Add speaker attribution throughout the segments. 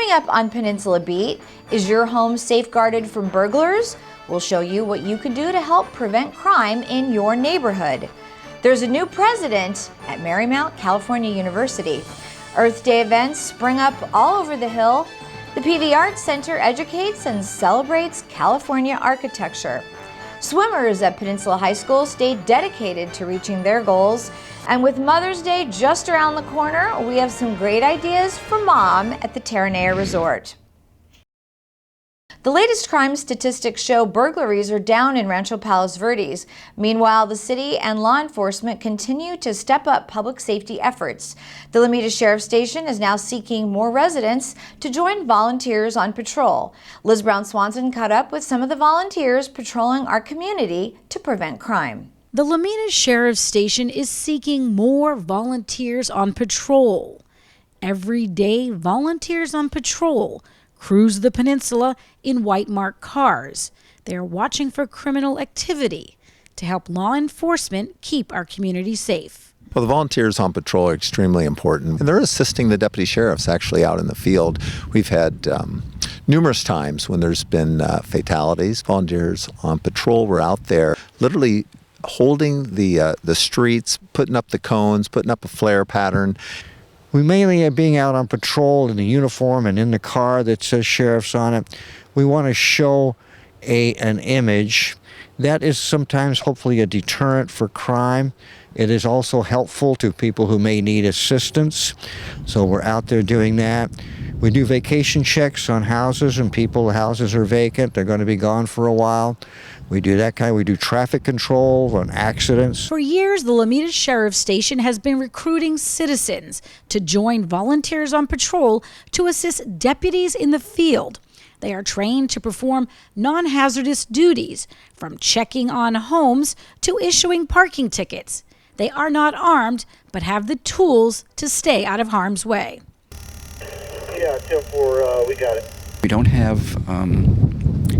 Speaker 1: Coming up on Peninsula Beat, is your home safeguarded from burglars? We'll show you what you can do to help prevent crime in your neighborhood. There's a new president at Marymount, California University. Earth Day events spring up all over the Hill. The PV Arts Center educates and celebrates California architecture. Swimmers at Peninsula High School stay dedicated to reaching their goals. And with Mother's Day just around the corner, we have some great ideas for mom at the Terranea Resort. The latest crime statistics show burglaries are down in Rancho Palos Verdes. Meanwhile, the city and law enforcement continue to step up public safety efforts. The Lomita Sheriff's Station is now seeking more residents to join volunteers on patrol. Liz Brown Swanson caught up with some of the volunteers patrolling our community to prevent crime.
Speaker 2: The Lomita Sheriff's Station is seeking more volunteers on patrol. Every day, volunteers on patrol cruise the peninsula in white marked cars. They are watching for criminal activity to help law enforcement keep our community safe.
Speaker 3: Well, the volunteers on patrol are extremely important, and they're assisting the deputy sheriffs actually out in the field. We've had numerous times when there's been fatalities. Volunteers on patrol were out there literally holding the streets, putting up the cones, putting up a flare pattern.
Speaker 4: We mainly are being out on patrol in the uniform and in the car that says sheriff's on it. We want to show an image that is sometimes hopefully a deterrent for crime. It is also helpful to people who may need assistance. So we're out there doing that. We do vacation checks on houses and houses are vacant. They're going to be gone for a while. We do that kind. We do traffic control on accidents.
Speaker 2: For years, the Lomita Sheriff's Station has been recruiting citizens to join volunteers on patrol to assist deputies in the field. They are trained to perform non-hazardous duties, from checking on homes to issuing parking tickets. They are not armed, but have the tools to stay out of harm's way.
Speaker 5: Yeah, 10-4, we got it.
Speaker 6: We don't have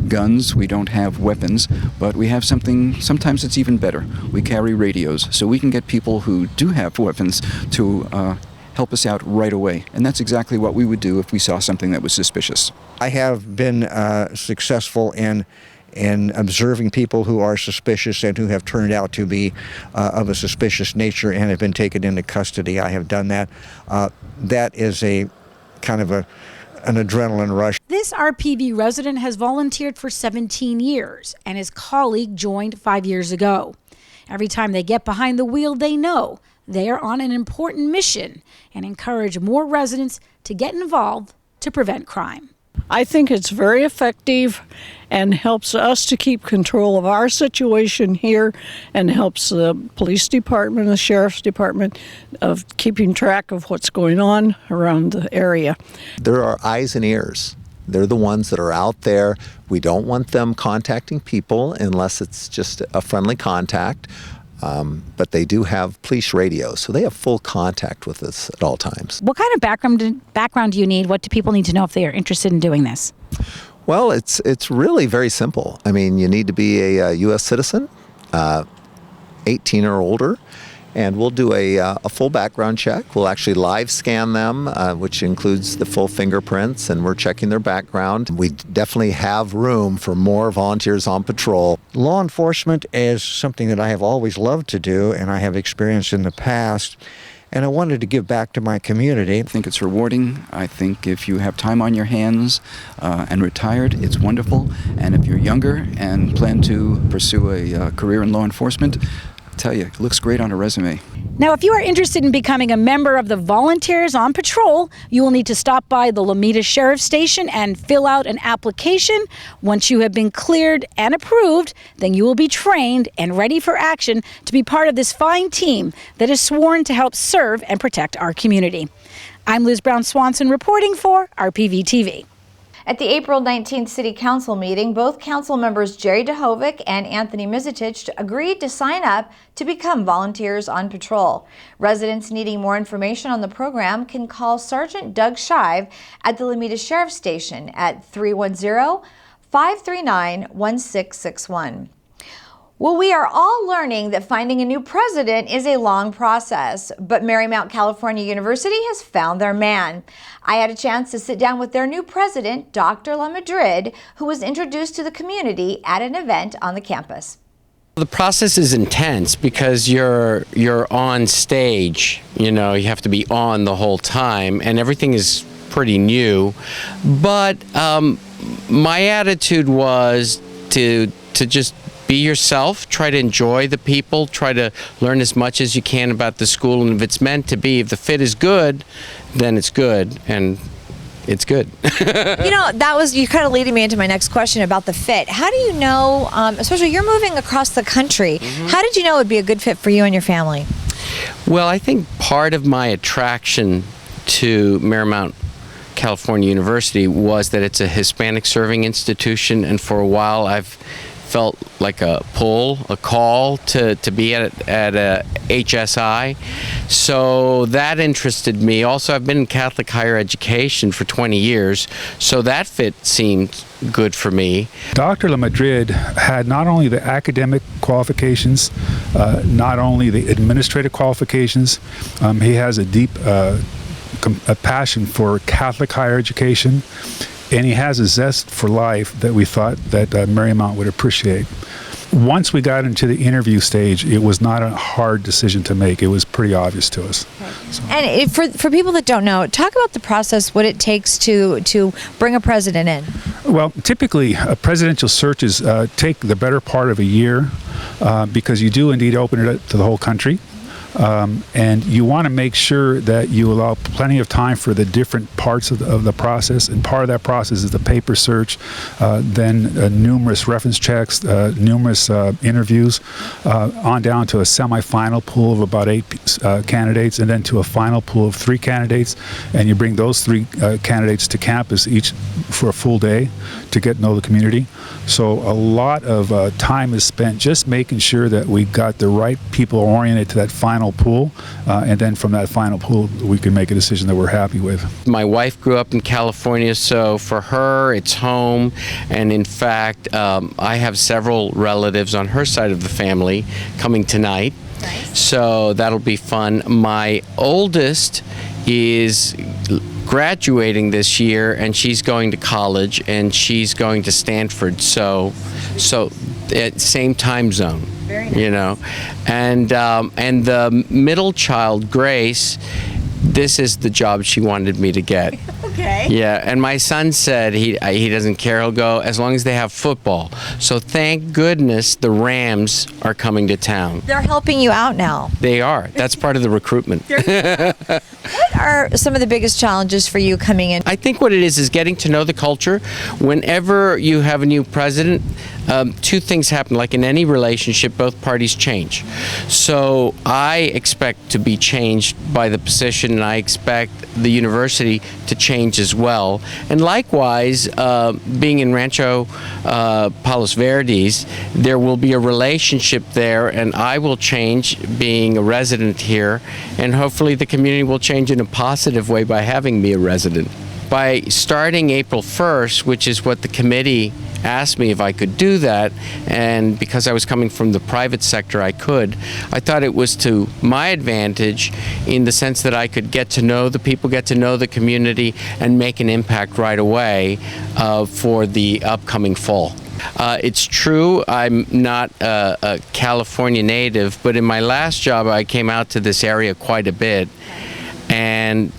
Speaker 6: guns, we don't have weapons, but we have something, sometimes it's even better. We carry radios, so we can get people who do have weapons to help us out right away. And that's exactly what we would do if we saw something that was suspicious.
Speaker 4: I have been successful in observing people who are suspicious and who have turned out to be of a suspicious nature and have been taken into custody. I have done that. That is a kind of an adrenaline rush.
Speaker 2: This RPV resident has volunteered for 17 years, and his colleague joined 5 years ago. Every time they get behind the wheel, they know they are on an important mission and encourage more residents to get involved to prevent crime.
Speaker 7: I think it's very effective and helps us to keep control of our situation here and helps the police department, the sheriff's department of keeping track of what's going on around the area.
Speaker 3: There are eyes and ears. They're the ones that are out there. We don't want them contacting people unless it's just a friendly contact. But they do have police radios, so they have full contact with us at all times.
Speaker 2: What kind of background do you need? What do people need to know if they are interested in doing this?
Speaker 3: Well, it's really very simple. I mean, you need to be a U.S. citizen, 18 or older, and we'll do a full background check. We'll actually live scan them, which includes the full fingerprints, and we're checking their background. We definitely have room for more volunteers on patrol.
Speaker 4: Law enforcement is something that I have always loved to do, and I have experienced in the past, and I wanted to give back to my community.
Speaker 6: I think it's rewarding. I think if you have time on your hands and retired, it's wonderful. And if you're younger and plan to pursue a career in law enforcement, I tell you, it looks great on a resume.
Speaker 2: Now, if you are interested in becoming a member of the Volunteers on Patrol, you will need to stop by the Lomita Sheriff's Station and fill out an application. Once you have been cleared and approved, then you will be trained and ready for action to be part of this fine team that is sworn to help serve and protect our community. I'm Liz Brown Swanson reporting for RPV TV.
Speaker 1: At the April 19th City Council meeting, both council members Jerry DeHovic and Anthony Mizitich agreed to sign up to become volunteers on patrol. Residents needing more information on the program can call Sergeant Doug Shive at the Lomita Sheriff's Station at 310-539-1661. Well, we are all learning that finding a new president is a long process, but Marymount, California University has found their man. I had a chance to sit down with their new president, Dr. Lamadrid, who was introduced to the community at an event on the campus.
Speaker 8: The process is intense because you're on stage, you have to be on the whole time, and everything is pretty new. But my attitude was to just be yourself, try to enjoy the people, try to learn as much as you can about the school, and if it's meant to be, if the fit is good, then it's good, and it's good.
Speaker 1: You kind of leading me into my next question about the fit. How do you know, especially you're moving across the country, how did you know it would be a good fit for you and your family?
Speaker 8: Well, I think part of my attraction to Marymount California University was that it's a Hispanic serving institution, and for a while I've felt like a call to be at a HSI. So that interested me. Also, I've been in Catholic higher education for 20 years, so that fit seemed good for me.
Speaker 9: Dr. Lamadrid had not only the academic qualifications, not only the administrative qualifications, he has a deep a passion for Catholic higher education, and he has a zest for life that we thought that Marymount would appreciate. Once we got into the interview stage, it was not a hard decision to make. It was pretty obvious to us. So.
Speaker 1: And for people that don't know, talk about the process, what it takes to bring a president in.
Speaker 9: Well, typically, presidential searches take the better part of a year because you do indeed open it up to the whole country. And you want to make sure that you allow plenty of time for the different parts of the process, and part of that process is the paper search, then numerous reference checks, numerous interviews, on down to a semi-final pool of about 8 candidates, and then to a final pool of 3 candidates, and you bring those 3 candidates to campus each for a full day to get to know the community. So a lot of time is spent just making sure that we got the right people oriented to that final pool, and then from that final pool we can make a decision that we're happy with.
Speaker 8: My wife grew up in California, so for her it's home, and in fact I have several relatives on her side of the family coming tonight. Nice. So that'll be fun. My oldest is graduating this year, and she's going to college, and she's going to Stanford, so same time zone. Very nice. And the middle child, Grace, this is the job she wanted me to get.
Speaker 1: Okay.
Speaker 8: Yeah, and my son said he doesn't care, he'll go as long as they have football. So thank goodness the Rams are coming to town.
Speaker 1: They're helping you out now.
Speaker 8: They are. That's part of the recruitment.
Speaker 1: What are some of the biggest challenges for you coming in?
Speaker 8: I think what it is getting to know the culture. Whenever you have a new president, 2 things happen. Like in any relationship, both parties change. So I expect to be changed by the position, and I expect the university to change as well. And likewise, being in Rancho Palos Verdes, there will be a relationship there, and I will change being a resident here, and hopefully the community will change in a positive way by having me a resident. By starting April 1st, which is what the committee asked me if I could do that, and because I was coming from the private sector, I thought it was to my advantage in the sense that I could get to know the people, get to know the community, and make an impact right away for the upcoming fall. It's true, I'm not a California native, but in my last job I came out to this area quite a bit, and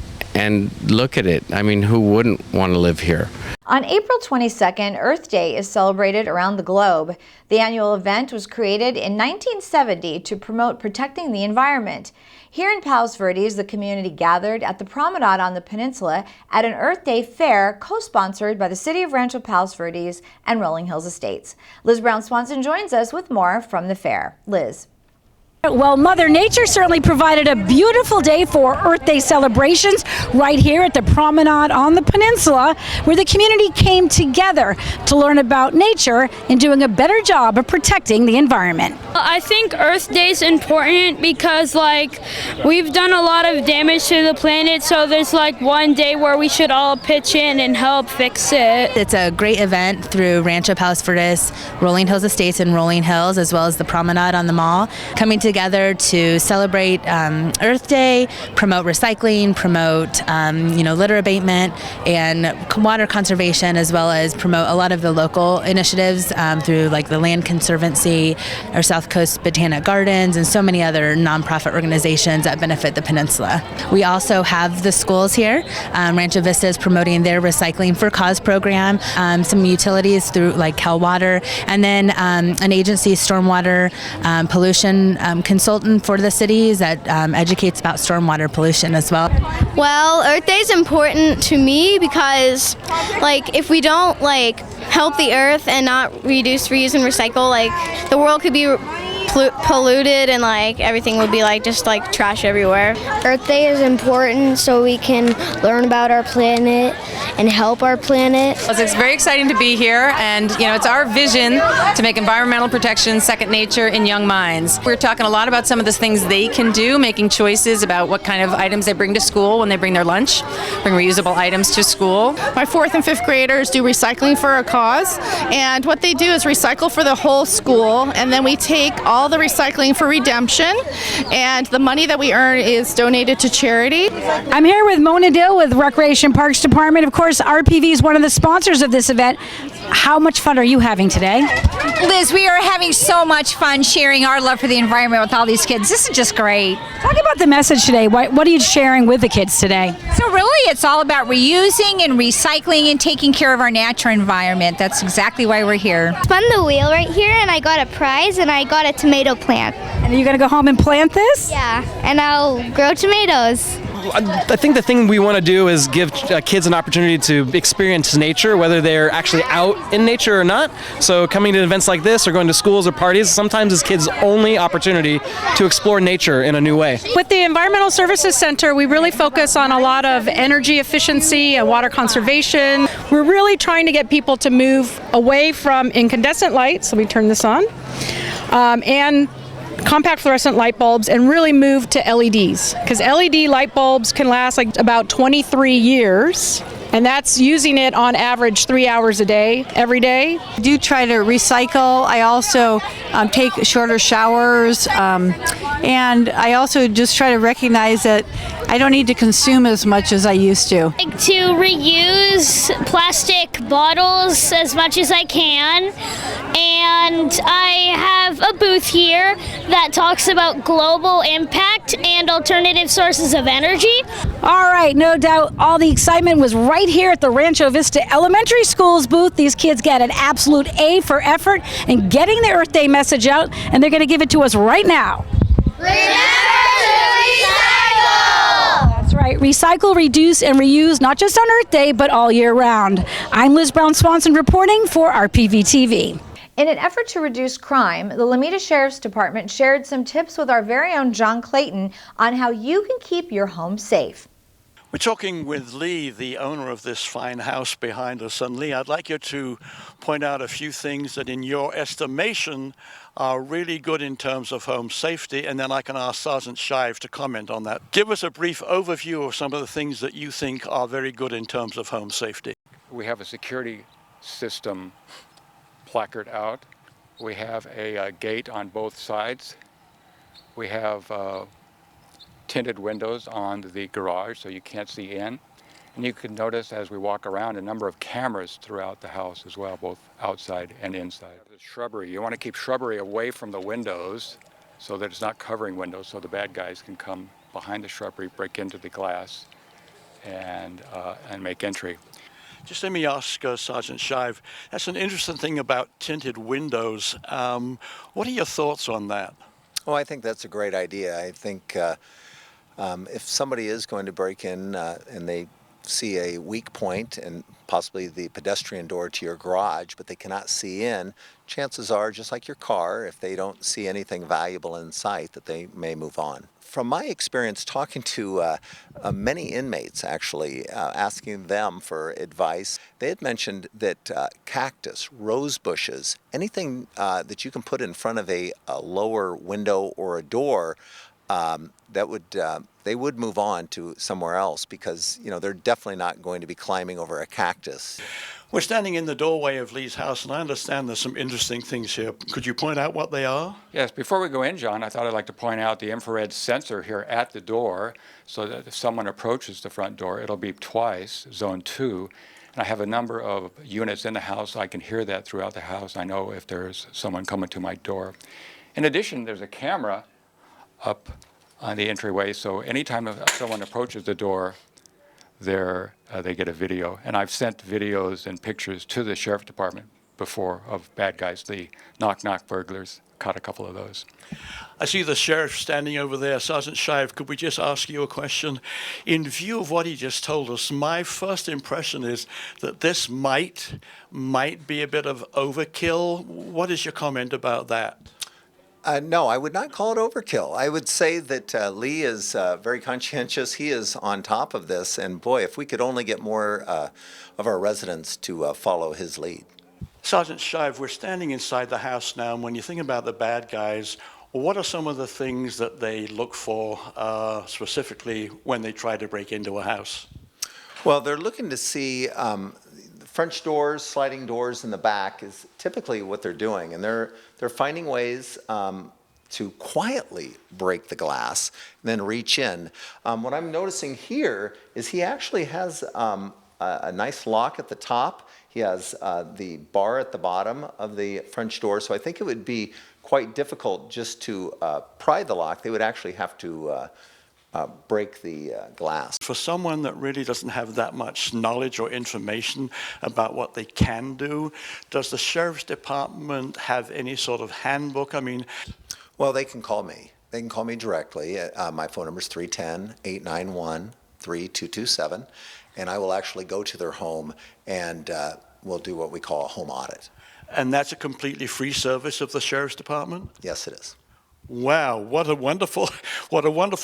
Speaker 8: look at it. I mean, who wouldn't want to live here?
Speaker 1: On April 22nd, Earth Day is celebrated around the globe. The annual event was created in 1970 to promote protecting the environment. Here in Palos Verdes, the community gathered at the promenade on the peninsula at an Earth Day fair co-sponsored by the City of Rancho Palos Verdes and Rolling Hills Estates. Liz Brown Swanson joins us with more from the fair. Liz.
Speaker 2: Well, Mother Nature certainly provided a beautiful day for Earth Day celebrations right here at the promenade on the peninsula, where the community came together to learn about nature and doing a better job of protecting the environment.
Speaker 10: I think Earth Day is important because, like, we've done a lot of damage to the planet, so there's like one day where we should all pitch in and help fix it.
Speaker 11: It's a great event through Rancho Palos Verdes, Rolling Hills Estates and Rolling Hills, as well as the promenade on the mall, coming together to celebrate Earth Day, promote recycling, promote litter abatement and water conservation, as well as promote a lot of the local initiatives through like the Land Conservancy or South Coast Botanic Gardens and so many other nonprofit organizations that benefit the peninsula. We also have the schools here. Rancho Vista is promoting their Recycling for Cause program, some utilities through like Cal Water, and then an agency, stormwater pollution consultant for the cities that educates about stormwater pollution as well.
Speaker 12: Well, Earth Day is important to me because, like, if we don't like help the earth and not reduce, reuse, and recycle, like the world could be polluted and like everything would be like just like trash everywhere.
Speaker 13: Earth Day is important so we can learn about our planet and help our planet.
Speaker 14: It's very exciting to be here, and it's our vision to make environmental protection second nature in young minds. We're talking a lot about some of the things they can do, making choices about what kind of items they bring to school when they bring their lunch, bring reusable items to school.
Speaker 15: My 4th and 5th graders do Recycling for a Cause, and what they do is recycle for the whole school, and then we take all the recycling for redemption, and the money that we earn is donated to charity.
Speaker 2: I'm here with Mona Dill with Recreation Parks Department. Of course, RPV is one of the sponsors of this event. How much fun are you having today?
Speaker 1: Liz, we are having so much fun sharing our love for the environment with all these kids. This is just great.
Speaker 2: Talk about the message today. What are you sharing with the kids today?
Speaker 1: So really, it's all about reusing and recycling and taking care of our natural environment. That's exactly why we're here.
Speaker 13: Spun the wheel right here, and I got a prize, and I got a tomato plant.
Speaker 2: And are you going to go home and plant this?
Speaker 13: Yeah, and I'll grow tomatoes.
Speaker 16: I think the thing we want to do is give kids an opportunity to experience nature, whether they're actually out in nature or not. So coming to events like this or going to schools or parties sometimes is kids' only opportunity to explore nature in a new way.
Speaker 17: With the Environmental Services Center, we really focus on a lot of energy efficiency and water conservation. We're really trying to get people to move away from incandescent lights. Let me turn this on. And compact fluorescent light bulbs, and really move to LEDs, because LED light bulbs can last like about 23 years, and that's using it on average 3 hours a day, every day.
Speaker 18: I do try to recycle. I also take shorter showers, and I also just try to recognize that I don't need to consume as much as I used to.
Speaker 10: I like to reuse plastic bottles as much as I can, and I have a booth here that talks about global impact and alternative sources of energy.
Speaker 2: All right, no doubt all the excitement was right here at the Rancho Vista Elementary School's booth. These kids got an absolute A for effort in getting the Earth Day message out, and they're going to give it to us right now. That's right. Recycle, reduce, and reuse, not just on Earth Day, but all year round. I'm Liz Brown Swanson reporting for RPV TV.
Speaker 1: In an effort to reduce crime, the Lomita Sheriff's Department shared some tips with our very own John Clayton on how you can keep your home safe.
Speaker 19: We're talking with Lee, the owner of this fine house behind us. And Lee, I'd like you to point out a few things that in your estimation are really good in terms of home safety, and then I can ask Sergeant Shive to comment on that. Give us a brief overview of some of the things that you think are very good in terms of home safety.
Speaker 6: We have a security system placard out. We have a gate on both sides. We have tinted windows on the garage so you can't see in. And you can notice as we walk around a number of cameras throughout the house as well, both outside and inside. The shrubbery, you want to keep shrubbery away from the windows so that it's not covering windows, so the bad guys can come behind the shrubbery, break into the glass, and make entry.
Speaker 19: Just let me ask Sergeant Shive, that's an interesting thing about tinted windows. What are your thoughts on that?
Speaker 3: Oh, I think that's a great idea. I think if somebody is going to break in and they see a weak point and possibly the pedestrian door to your garage, but they cannot see in, chances are, just like your car, if they don't see anything valuable in sight, that they may move on. From my experience talking to many inmates, actually, asking them for advice, they had mentioned that cactus, rose bushes, anything that you can put in front of a lower window or a door, that would they would move on to somewhere else, because they're definitely not going to be climbing over a cactus.
Speaker 19: We're standing in the doorway of Lee's house, and I understand there's some interesting things here. Could you point out what they are?
Speaker 20: Yes, before we go in, John, I thought I'd like to point out the infrared sensor here at the door, so that if someone approaches the front door, it'll beep twice, zone 2. And I have a number of units in the house. I can hear that throughout the house. I know if there's someone coming to my door. In addition, there's a camera up on the entryway, so anytime someone approaches the door, they get a video. And I've sent videos and pictures to the sheriff department before of bad guys, the knock-knock burglars. Caught a couple of those.
Speaker 19: I see the sheriff standing over there. Sergeant Shive, could we just ask you a question? In view of what he just told us, my first impression is that this might be a bit of overkill. What is your comment about that?
Speaker 3: No, I would not call it overkill. I would say that Lee is very conscientious. He is on top of this. And boy, if we could only get more of our residents to follow his lead.
Speaker 19: Sergeant Shive, we're standing inside the house now, and when you think about the bad guys, what are some of the things that they look for specifically when they try to break into a house?
Speaker 3: Well, they're looking to see French doors, sliding doors in the back is typically what they're doing, and they're finding ways to quietly break the glass and then reach in. What I'm noticing here is he actually has a nice lock at the top. He has the bar at the bottom of the French door, so I think it would be quite difficult just to pry the lock. They would actually have to break the glass.
Speaker 19: For someone that really doesn't have that much knowledge or information about what they can do, does the sheriff's department have any sort of handbook? I mean,
Speaker 3: well, they can call me. They can call me directly. My phone number is 310-891-3227, and I will actually go to their home and we'll do what we call a home audit.
Speaker 19: And that's a completely free service of the sheriff's department?
Speaker 3: Yes, it is.
Speaker 19: Wow, what a wonderful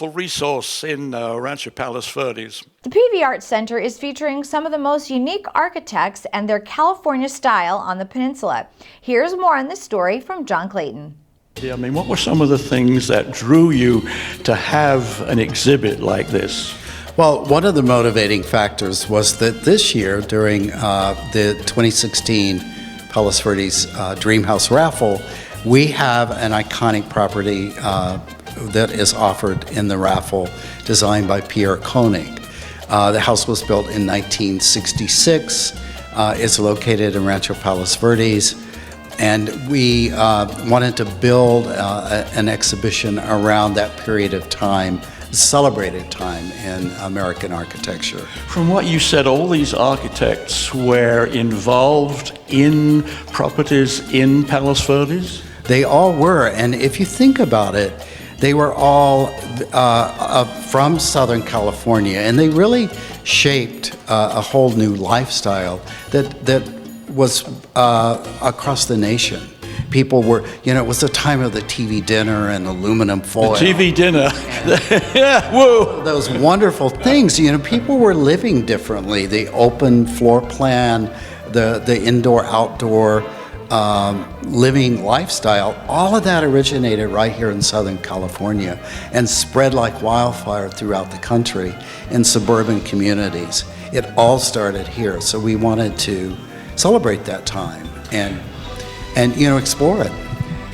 Speaker 19: resource in Rancho Palos Verdes.
Speaker 1: The PV Arts Center is featuring some of the most unique architects and their California style on the peninsula. Here's more on this story from John Clayton.
Speaker 19: Yeah, I mean, what were some of the things that drew you to have an exhibit like this?
Speaker 21: Well, one of the motivating factors was that this year, during the 2016 Palos Verdes Dream House raffle, we have an iconic property that is offered in the raffle, designed by Pierre Koenig. The house was built in 1966. It's located in Rancho Palos Verdes, and we wanted to build an exhibition around that period of time, celebrated time in American architecture.
Speaker 19: From what you said, all these architects were involved in properties in Palos Verdes?
Speaker 21: They all were, and if you think about it, they were all from Southern California, and they really shaped a whole new lifestyle that was across the nation. People were, it was the time of the TV dinner and aluminum foil.
Speaker 19: The TV dinner. Yeah, whoa.
Speaker 21: Those wonderful things, people were living differently. The open floor plan, the indoor-outdoor living lifestyle, all of that originated right here in Southern California and spread like wildfire throughout the country in suburban communities. It all started here, so we wanted to celebrate that time and explore it.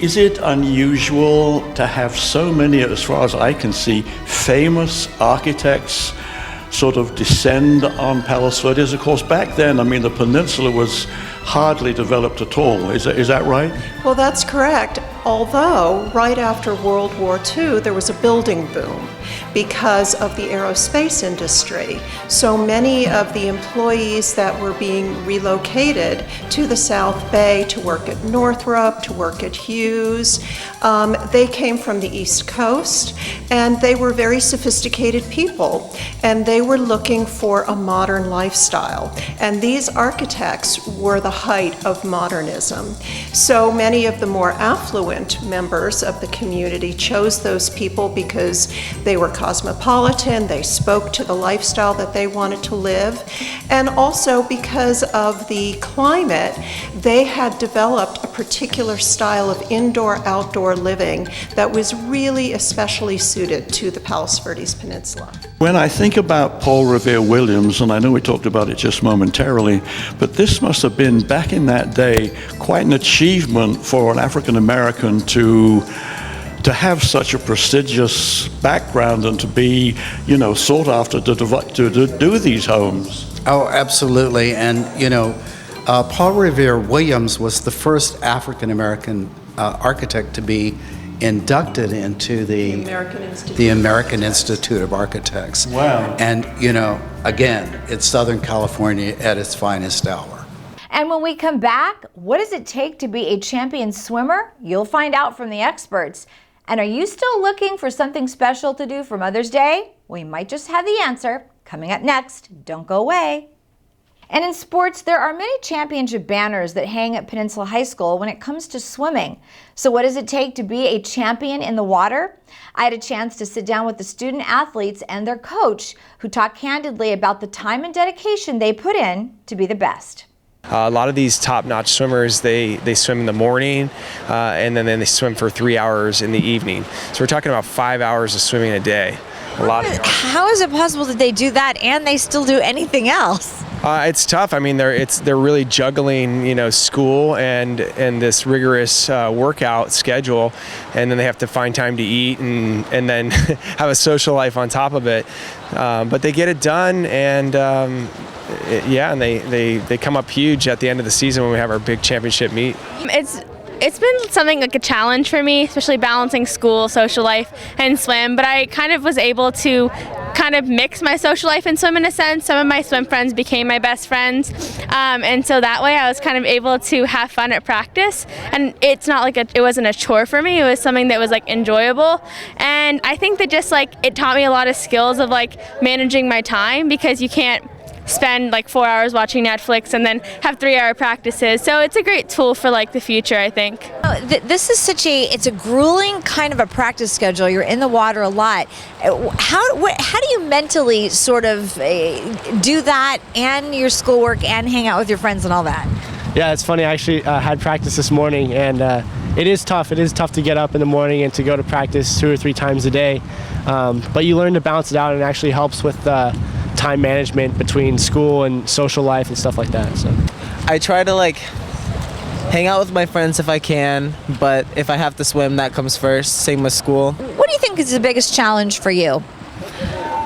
Speaker 19: Is it unusual to have so many, as far as I can see, famous architects sort of descend on Palos Verdes? Of course, back then, the peninsula was hardly developed at all. Is that right?
Speaker 5: Well, that's correct. Although, right after World War II, there was a building boom because of the aerospace industry. So many of the employees that were being relocated to the South Bay to work at Northrop, to work at Hughes, they came from the East Coast, and they were very sophisticated people, and they were looking for a modern lifestyle. And these architects were the height of modernism. So many of the more affluent members of the community chose those people because they were cosmopolitan, they spoke to the lifestyle that they wanted to live, and also because of the climate, they had developed a particular style of indoor-outdoor living that was really especially suited to the Palos Verdes Peninsula.
Speaker 19: When I think about Paul Revere Williams, and I know we talked about it just momentarily, but this must have been, back in that day, quite an achievement for an African American to have such a prestigious background and to be, sought after to do these homes.
Speaker 21: Oh, absolutely. And, Paul Revere Williams was the first African American architect to be inducted into the American Institute of Architects.
Speaker 19: Wow.
Speaker 21: And, again, it's Southern California at its finest hour.
Speaker 1: And when we come back, what does it take to be a champion swimmer? You'll find out from the experts. And are you still looking for something special to do for Mother's Day? We might just have the answer coming up next. Don't go away. And in sports, there are many championship banners that hang at Peninsula High School when it comes to swimming. So what does it take to be a champion in the water? I had a chance to sit down with the student athletes and their coach, who talked candidly about the time and dedication they put in to be the best.
Speaker 22: A lot of these top-notch swimmers, they swim in the morning and then they swim for 3 hours in the evening. So we're talking about 5 hours of swimming a day.
Speaker 1: How is it possible that they do that and they still do anything else?
Speaker 22: It's tough. I mean, they're really juggling, school and this rigorous workout schedule, and then they have to find time to eat and then have a social life on top of it. But they get it done, and and they come up huge at the end of the season when we have our big championship meet.
Speaker 23: It's been something like a challenge for me, especially balancing school, social life, and swim, but I kind of was able to kind of mix my social life and swim in a sense. Some of my swim friends became my best friends, and so that way I was kind of able to have fun at practice, and it's not like it wasn't a chore for me, it was something that was like enjoyable, and I think that just like it taught me a lot of skills of like managing my time, because you can't spend like 4 hours watching Netflix and then have 3-hour practices. So it's a great tool for like the future, I think.
Speaker 1: This is it's a grueling kind of a practice schedule. You're in the water a lot. How do you mentally sort of do that and your schoolwork and hang out with your friends and all that?
Speaker 24: Yeah, it's funny. I actually had practice this morning, and it is tough. It is tough to get up in the morning and to go to practice 2 or 3 times a day. But you learn to balance it out, and it actually helps with time management between school and social life and stuff like that. So
Speaker 25: I try to hang out with my friends if I can, but if I have to swim, that comes first. Same with school.
Speaker 1: What do you think is the biggest challenge for you?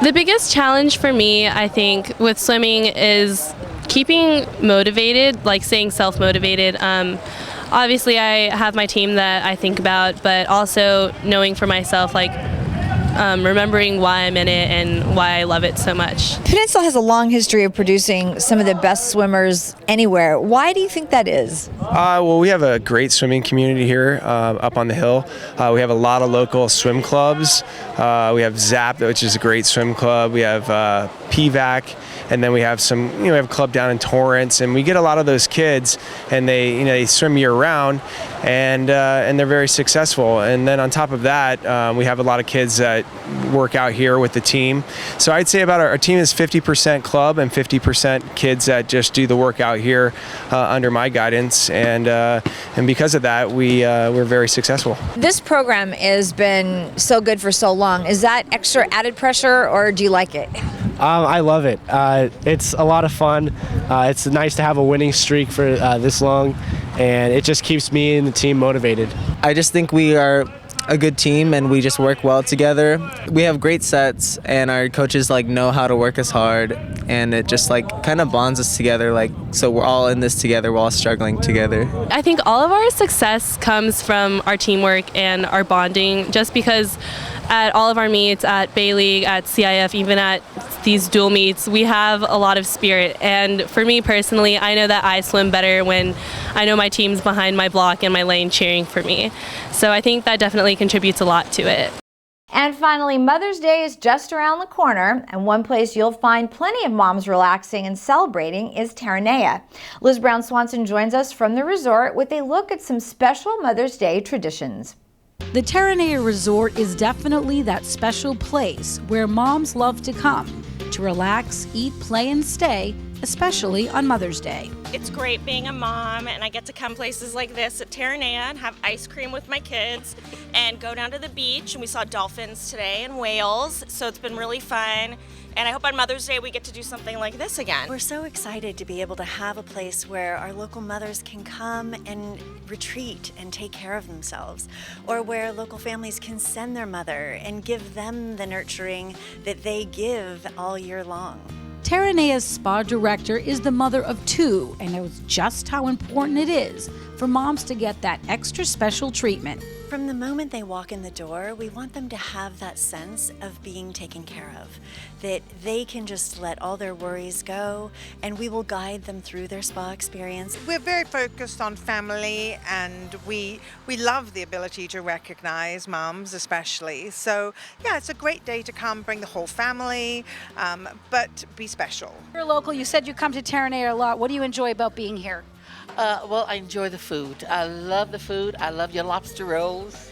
Speaker 23: The biggest challenge for me, I think, with swimming is keeping motivated, like staying self-motivated. Obviously, I have my team that I think about, but also knowing for myself, remembering why I'm in it and why I love it so much.
Speaker 1: Peninsula has a long history of producing some of the best swimmers anywhere. Why do you think that is?
Speaker 22: Well, we have a great swimming community here up on the hill. We have a lot of local swim clubs. We have ZAP, which is a great swim club. We have PVAC. And then we have we have a club down in Torrance, and we get a lot of those kids, and they swim year round, and they're very successful. And then on top of that, we have a lot of kids that work out here with the team. So I'd say about our team is 50% club and 50% kids that just do the work out here under my guidance, and because of that, we're very successful.
Speaker 1: This program has been so good for so long. Is that extra added pressure, or do you like it?
Speaker 24: I love it. It's a lot of fun. It's nice to have a winning streak for this long, and it just keeps me and the team motivated.
Speaker 25: I just think we are a good team and we just work well together. We have great sets, and our coaches know how to work us hard, and it just like kind of bonds us together, like, so we're all in this together, we're all struggling together.
Speaker 23: I think all of our success comes from our teamwork and our bonding, just because at all of our meets, at Bay League, at CIF, even at these dual meets, we have a lot of spirit. And for me personally, I know that I swim better when I know my team's behind my block and my lane cheering for me. So I think that definitely contributes a lot to it.
Speaker 1: And finally, Mother's Day is just around the corner, and one place you'll find plenty of moms relaxing and celebrating is Terranea. Liz Brown Swanson joins us from the resort with a look at some special Mother's Day traditions.
Speaker 2: The Terranea Resort is definitely that special place where moms love to come to relax, eat, play, and stay, especially on Mother's Day.
Speaker 4: It's great being a mom, and I get to come places like this at Terranea and have ice cream with my kids and go down to the beach, and we saw dolphins today and whales, so it's been really fun. And I hope on Mother's Day we get to do something like this again.
Speaker 7: We're so excited to be able to have a place where our local mothers can come and retreat and take care of themselves, or where local families can send their mother and give them the nurturing that they give all year long.
Speaker 2: Terranea's spa director is the mother of two and knows just how important it is for moms to get that extra special treatment.
Speaker 7: From the moment they walk in the door, we want them to have that sense of being taken care of, that they can just let all their worries go, and we will guide them through their spa experience.
Speaker 8: We're very focused on family, and we love the ability to recognize moms especially. So yeah, it's a great day to come, bring the whole family, but be special.
Speaker 2: You're local, you said you come to Terranea a lot. What do you enjoy about being here?
Speaker 9: Well, I enjoy the food. I love the food. I love your lobster rolls.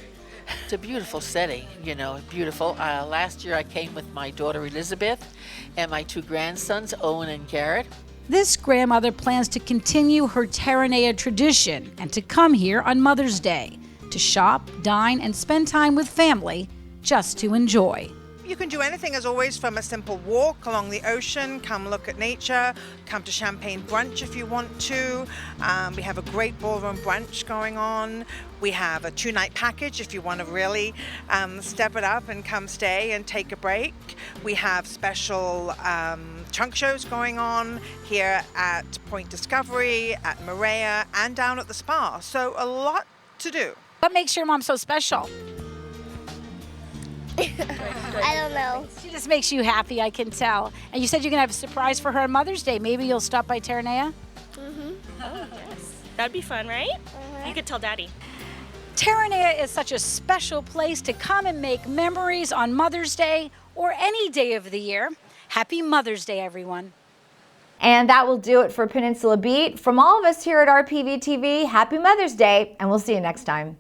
Speaker 9: It's a beautiful setting, you know, beautiful. Last year I came with my daughter Elizabeth and my two grandsons, Owen and Garrett.
Speaker 2: This grandmother plans to continue her Terranea tradition and to come here on Mother's Day to shop, dine, and spend time with family just to enjoy.
Speaker 8: You can do anything, as always, from a simple walk along the ocean, come look at nature, come to champagne brunch if you want to. We have a great ballroom brunch going on. We have a 2-night package if you want to really step it up and come stay and take a break. We have special trunk shows going on here at Point Discovery, at Maria, and down at the spa. So a lot to do.
Speaker 2: What makes your mom so special?
Speaker 13: I don't know.
Speaker 2: She just makes you happy, I can tell. And you said you're going to have a surprise for her on Mother's Day. Maybe you'll stop by Terranea?
Speaker 23: Mm-hmm. Oh, yes. That'd be fun, right? You could tell Daddy.
Speaker 2: Terranea is such a special place to come and make memories on Mother's Day or any day of the year. Happy Mother's Day, everyone.
Speaker 1: And that will do it for Peninsula Beat. From all of us here at RPV TV, happy Mother's Day, and we'll see you next time.